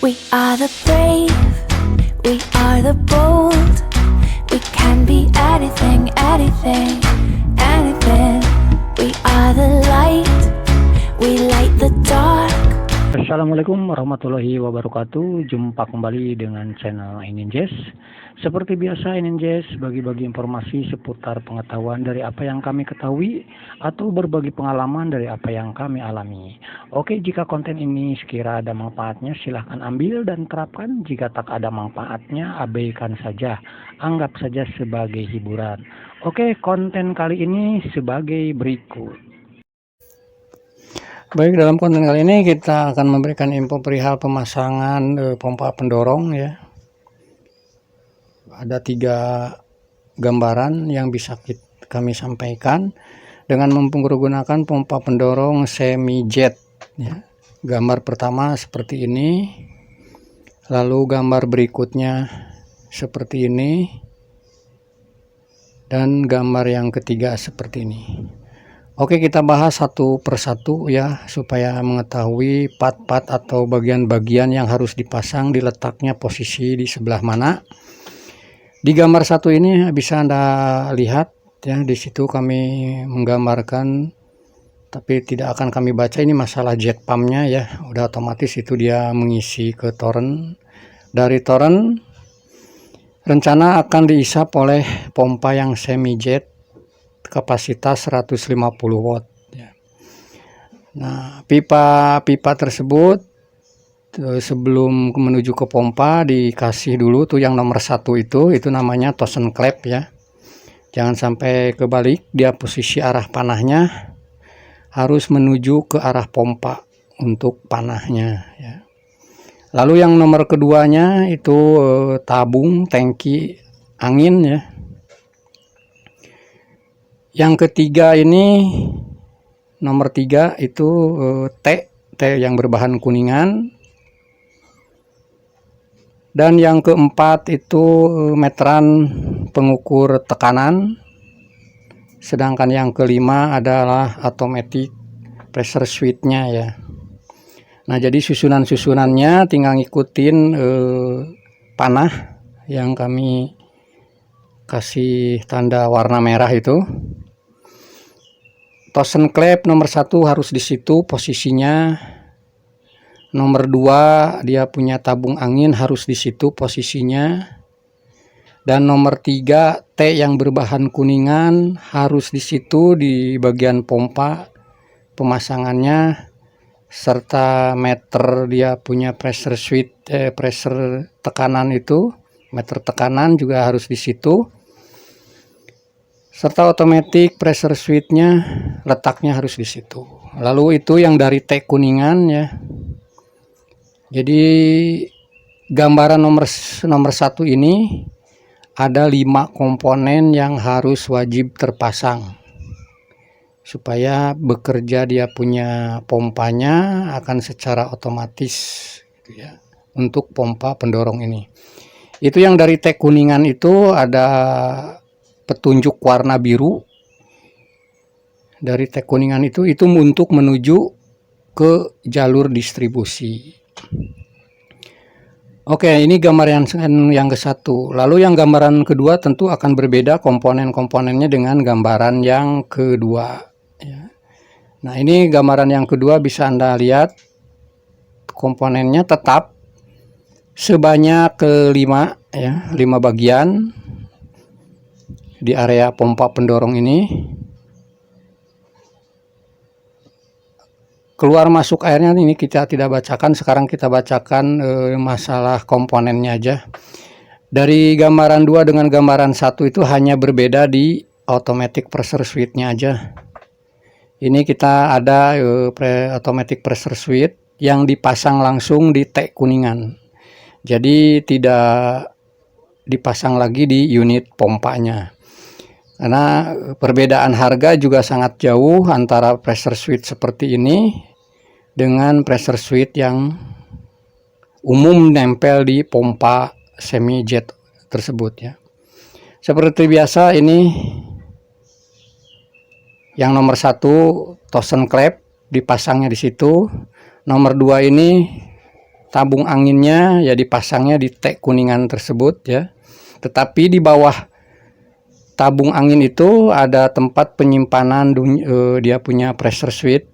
We are the brave, we are the bold. We can be anything, anything, anything. We are the light, we light the dark. Assalamualaikum warahmatullahi wabarakatuh. Jumpa kembali dengan channel Ininjaz. Seperti biasa, Ininjaz bagi-bagi informasi seputar pengetahuan dari apa yang kami ketahui atau berbagi pengalaman dari apa yang kami alami. Oke, jika konten ini sekira ada manfaatnya silahkan ambil dan terapkan. Jika tak ada manfaatnya abaikan saja, anggap saja sebagai hiburan. Oke, konten kali ini sebagai berikut. Baik, dalam konten kali ini kita akan memberikan info perihal pemasangan pompa pendorong ya. Ada 3 gambaran yang bisa kami sampaikan dengan menggunakan pompa pendorong semi jet ya. Gambar pertama seperti ini, lalu gambar berikutnya seperti ini, dan gambar yang ketiga seperti ini. Oke, kita bahas satu persatu ya, supaya mengetahui part-part atau bagian-bagian yang harus dipasang, diletaknya posisi di sebelah mana. Di gambar satu ini bisa Anda lihat ya, di situ kami menggambarkan, tapi tidak akan kami baca, ini masalah jet pumpnya ya. Udah otomatis itu dia mengisi ke torrent. Dari torrent rencana akan diisap oleh pompa yang semi jet kapasitas 150 watt ya. Nah, pipa tersebut sebelum menuju ke pompa dikasih dulu tuh yang nomor 1 itu namanya Tosen klep ya. Jangan sampai kebalik, dia posisi arah panahnya harus menuju ke arah pompa untuk panahnya ya. Lalu yang nomor keduanya itu tabung tangki angin ya. Yang ketiga ini nomor 3 itu T yang berbahan kuningan. Dan yang keempat itu meteran pengukur tekanan. Sedangkan yang kelima adalah automatic pressure switch-nya ya. Nah, jadi susunan-susunannya tinggal ngikutin panah yang kami kasih tanda warna merah itu. Tosen klep nomor 1 harus di situ posisinya. Nomor 2 dia punya tabung angin harus di situ posisinya. Dan nomor 3 T yang berbahan kuningan harus di situ di bagian pompa pemasangannya, serta meter dia punya pressure switch pressure tekanan itu, meter tekanan juga harus di situ. Serta automatic pressure switch-nya letaknya harus di situ. Lalu itu yang dari T kuningan ya. Jadi gambaran nomor 1 ini ada 5 komponen yang harus wajib terpasang supaya bekerja dia punya pompanya akan secara otomatis gitu ya, untuk pompa pendorong ini. Itu yang dari T kuningan itu ada petunjuk warna biru. Dari T kuningan itu untuk menuju ke jalur distribusi. Oke, ini gambar yang ke-1. Lalu yang gambaran kedua tentu akan berbeda komponen-komponennya dengan gambaran yang kedua ya. Nah, ini gambaran yang kedua bisa Anda lihat komponennya tetap sebanyak 5 ya, 5 bagian di area pompa pendorong ini. Keluar masuk airnya ini kita tidak bacakan, sekarang kita bacakan masalah komponennya aja. Dari gambaran 2 dengan gambaran 1 itu hanya berbeda di automatic pressure switch-nya aja. Ini kita ada automatic pressure switch yang dipasang langsung di T kuningan. Jadi tidak dipasang lagi di unit pompanya. Karena perbedaan harga juga sangat jauh antara pressure switch seperti ini dengan pressure switch yang umum nempel di pompa semi jet tersebut ya. Seperti biasa ini yang nomor 1 Tosen klep dipasangnya di situ. Nomor 2 ini tabung anginnya ya dipasangnya di T kuningan tersebut ya. Tetapi di bawah tabung angin itu ada tempat penyimpanan dia punya pressure switch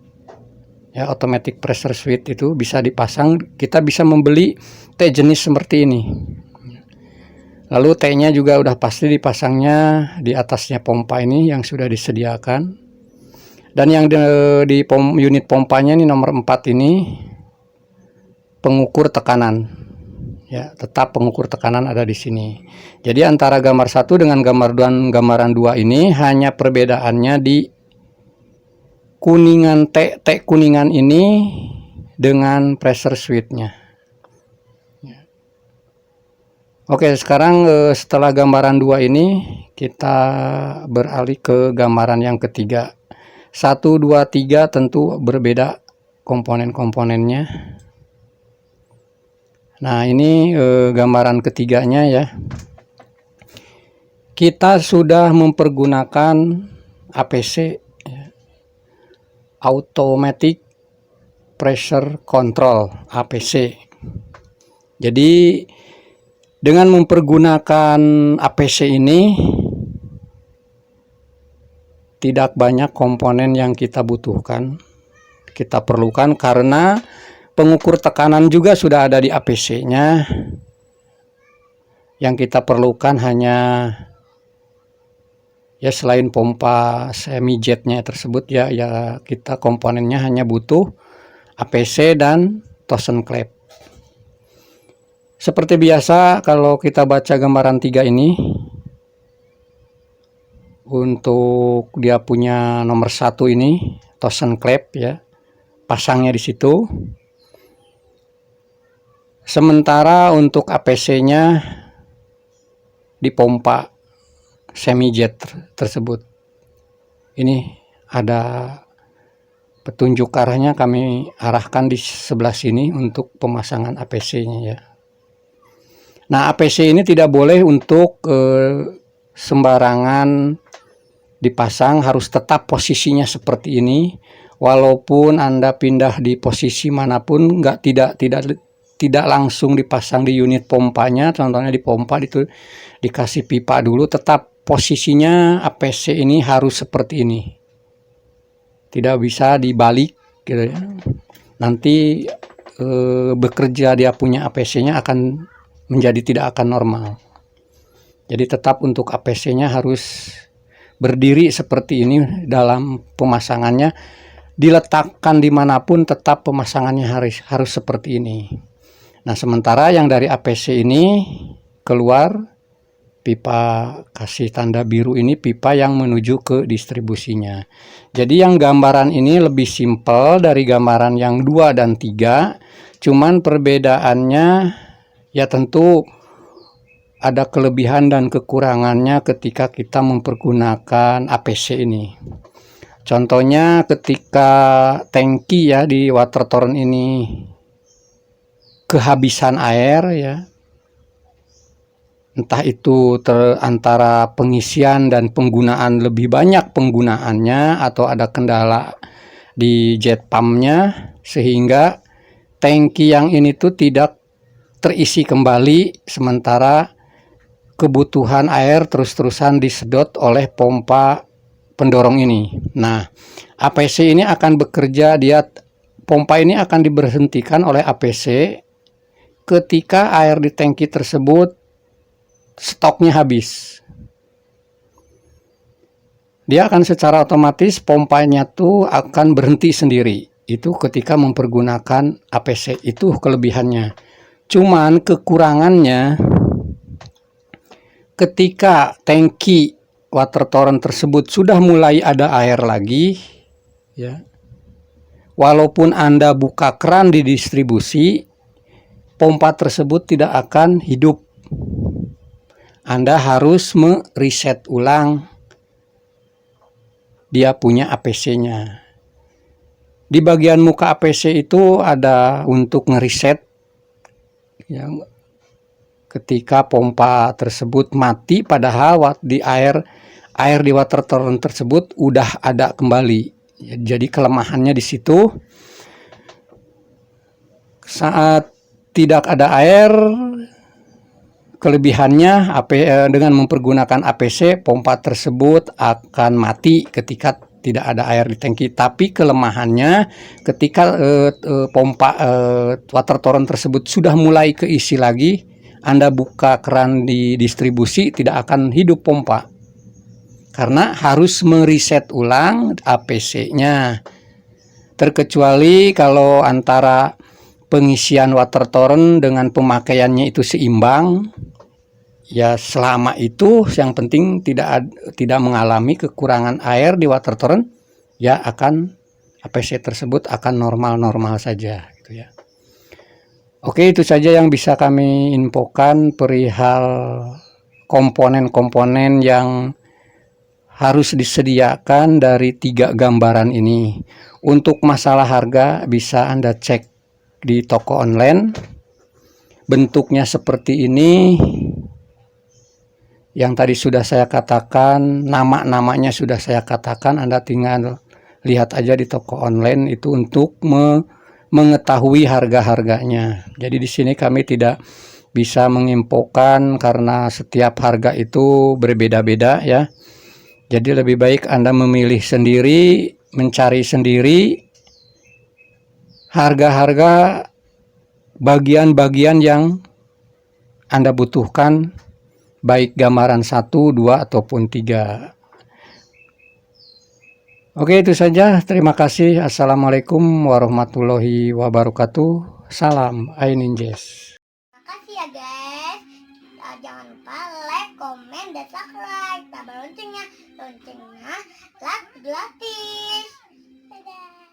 ya, automatic pressure switch itu bisa dipasang. Kita bisa membeli T jenis seperti ini. Lalu T-nya juga udah pasti dipasangnya di atasnya pompa ini yang sudah disediakan. Dan yang di unit pompanya ini nomor 4 ini pengukur tekanan. Ya, tetap pengukur tekanan ada di sini. Jadi antara gambar 1 dengan gambaran 2 ini hanya perbedaannya di kuningan T kuningan ini dengan pressure switch-nya. Oke, sekarang setelah gambaran 2 ini kita beralih ke gambaran yang ketiga. 1, 2, 3 tentu berbeda komponen-komponennya. Nah, ini gambaran ketiganya ya. Kita sudah mempergunakan APC ya, Automatic Pressure Control APC. Jadi dengan mempergunakan APC ini tidak banyak komponen yang kita butuhkan, kita perlukan, karena pengukur tekanan juga sudah ada di APC-nya. Yang kita perlukan hanya ya selain pompa semi jetnya tersebut ya kita komponennya hanya butuh APC dan Torsen clamp. Seperti biasa kalau kita baca gambaran 3 ini, untuk dia punya nomor 1 ini Torsen clamp ya, pasangnya di situ. Sementara untuk APC-nya di pompa semi jet tersebut. Ini ada petunjuk arahnya, kami arahkan di sebelah sini untuk pemasangan APC-nya ya. Nah, APC ini tidak boleh untuk sembarangan dipasang, harus tetap posisinya seperti ini. Walaupun Anda pindah di posisi manapun, tidak langsung dipasang di unit pompanya. Contohnya di pompa itu dikasih pipa dulu, tetap posisinya APC ini harus seperti ini, tidak bisa dibalik gitu ya. Nanti bekerja dia punya APC-nya akan menjadi tidak akan normal. Jadi tetap untuk APC-nya harus berdiri seperti ini dalam pemasangannya. Diletakkan dimanapun tetap pemasangannya harus seperti ini. Nah, sementara yang dari APC ini keluar pipa kasih tanda biru ini pipa yang menuju ke distribusinya. Jadi yang gambaran ini lebih simpel dari gambaran yang 2 dan 3. Cuman perbedaannya ya tentu ada kelebihan dan kekurangannya ketika kita mempergunakan APC ini. Contohnya ketika tangki ya di water torrent ini kehabisan air ya, entah itu antara pengisian dan penggunaan lebih banyak penggunaannya atau ada kendala di jet pumpnya sehingga tangki yang ini tuh tidak terisi kembali, sementara kebutuhan air terus-terusan disedot oleh pompa pendorong ini. Nah, APC ini akan bekerja, pompa ini akan diberhentikan oleh APC ketika air di tangki tersebut stoknya habis. Dia akan secara otomatis pompanya tuh akan berhenti sendiri. Itu ketika mempergunakan APC, itu kelebihannya. Cuman kekurangannya ketika tangki water torrent tersebut sudah mulai ada air lagi ya. Walaupun Anda buka keran di distribusi, pompa tersebut tidak akan hidup. Anda harus mereset ulang dia punya APC-nya. Di bagian muka APC itu ada untuk ngereset ya, ketika pompa tersebut mati padahal di air di water torrent tersebut udah ada kembali. Jadi kelemahannya di situ. Saat tidak ada air, kelebihannya dengan mempergunakan APC, pompa tersebut akan mati ketika tidak ada air di tangki. Tapi kelemahannya ketika pompa water torrent tersebut sudah mulai keisi lagi, Anda buka keran di distribusi, tidak akan hidup pompa karena harus mereset ulang APC-nya. Terkecuali kalau antara pengisian water torrent dengan pemakaiannya itu seimbang, ya selama itu yang penting tidak mengalami kekurangan air di water torrent, ya akan APC tersebut akan normal-normal saja gitu ya. Oke, itu saja yang bisa kami infokan perihal komponen-komponen yang harus disediakan dari 3 gambaran ini. Untuk masalah harga bisa Anda cek di toko online. Bentuknya seperti ini. Yang tadi sudah saya katakan, nama-namanya sudah saya katakan, Anda tinggal lihat aja di toko online itu untuk mengetahui harga-harganya. Jadi di sini kami tidak bisa menginfokan karena setiap harga itu berbeda-beda ya. Jadi lebih baik Anda memilih sendiri, mencari sendiri harga-harga bagian-bagian yang Anda butuhkan, baik gambaran 1, 2, ataupun 3. Oke, itu saja. Terima kasih. Assalamualaikum warahmatullahi wabarakatuh. Salam Aininjes. Makasih ya guys. Jangan lupa like, komen, dan subscribe. Tambah loncengnya like gratis. Dadah.